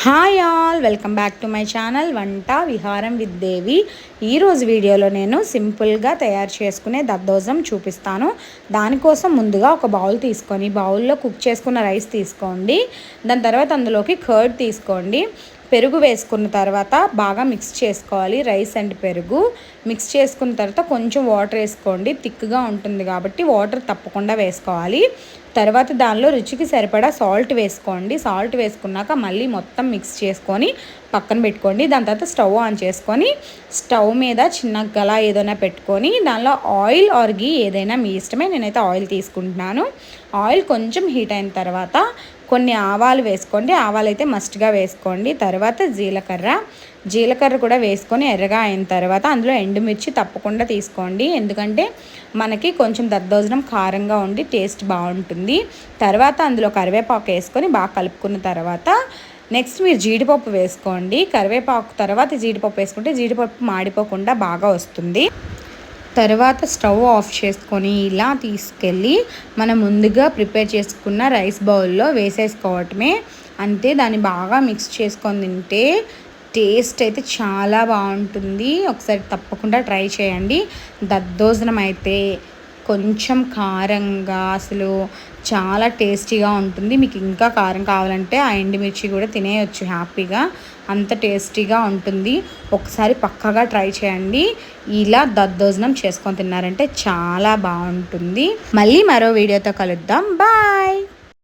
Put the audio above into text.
Hi all, welcome back to my channel వంట విహారం with దేవి. ఈరోజు వీడియోలో నేను సింపుల్గా తయారు చేసుకునే దద్దోజనం చూపిస్తాను. దానికోసం ముందుగా ఒక బౌల్ తీసుకొని బౌల్లో కుక్ చేసుకున్న రైస్ తీసుకోండి. దాని తర్వాత అందులోకి కర్డ్ తీసుకోండి. పెరుగు వేసుకున్న తర్వాత బాగా మిక్స్ చేసుకోవాలి. రైస్ అండ్ పెరుగు మిక్స్ చేసుకున్న తర్వాత కొంచెం వాటర్ వేసుకోండి. థిక్గా ఉంటుంది కాబట్టి వాటర్ తప్పకుండా వేసుకోవాలి. తర్వాత దానిలో రుచికి సరిపడా సాల్ట్ వేసుకోండి. సాల్ట్ వేసుకున్నాక మళ్ళీ మొత్తం మిక్స్ చేసుకొని పక్కన పెట్టుకోండి. దాని తర్వాత స్టవ్ ఆన్ చేసుకొని స్టవ్ మీద చిన్న గల ఏదైనా పెట్టుకొని దానిలో ఆయిల్ ఆర్ గీ ఏదైనా మీ ఇష్టమే. నేనైతే ఆయిల్ తీసుకుంటున్నాను. ఆయిల్ కొంచెం హీట్ అయిన తర్వాత కొన్ని ఆవాలు వేసుకోండి. ఆవాలు అయితే మస్ట్గా వేసుకోండి. తర్వాత జీలకర్ర కూడా వేసుకొని ఎర్రగా అయిన తర్వాత అందులో ఎండుమిర్చి తప్పకుండా తీసుకోండి. ఎందుకంటే మనకి కొంచెం దద్దోజనం కారంగా ఉండి టేస్ట్ బాగుంటుంది. తర్వాత అందులో కరివేపాకు వేసుకొని బాగా కలుపుకున్న తర్వాత నెక్స్ట్ మీరు జీడిపప్పు వేసుకోండి. కరివేపాకు తర్వాత జీడిపప్పు వేసుకుంటే జీడిపప్పు మాడిపోకుండా బాగా వస్తుంది. తర్వాత స్టవ్ ఆఫ్ చేసుకొని ఇలా తీసుకెళ్ళి మనం ముందుగా ప్రిపేర్ చేసుకున్న రైస్ బౌల్లో వేసేసుకోవటమే. అంతే, దాన్ని బాగా మిక్స్ చేసుకొని తింటే టేస్ట్ అయితే చాలా బాగుంటుంది. ఒకసారి తప్పకుండా ట్రై చేయండి. దద్దోజనం అయితే కొంచెం కారంగా అసలు చాలా టేస్టీగా ఉంటుంది. మీకు ఇంకా కారం కావాలంటే ఆ ఎండుమిర్చి కూడా తినేయచ్చు హ్యాపీగా, అంత టేస్టీగా ఉంటుంది. ఒకసారి పక్కాగా ట్రై చేయండి. ఇలా దద్దోజనం చేసుకొని తిన్నారంటే చాలా బాగుంటుంది. మళ్ళీ మరో వీడియోతో కలుద్దాం. బాయ్.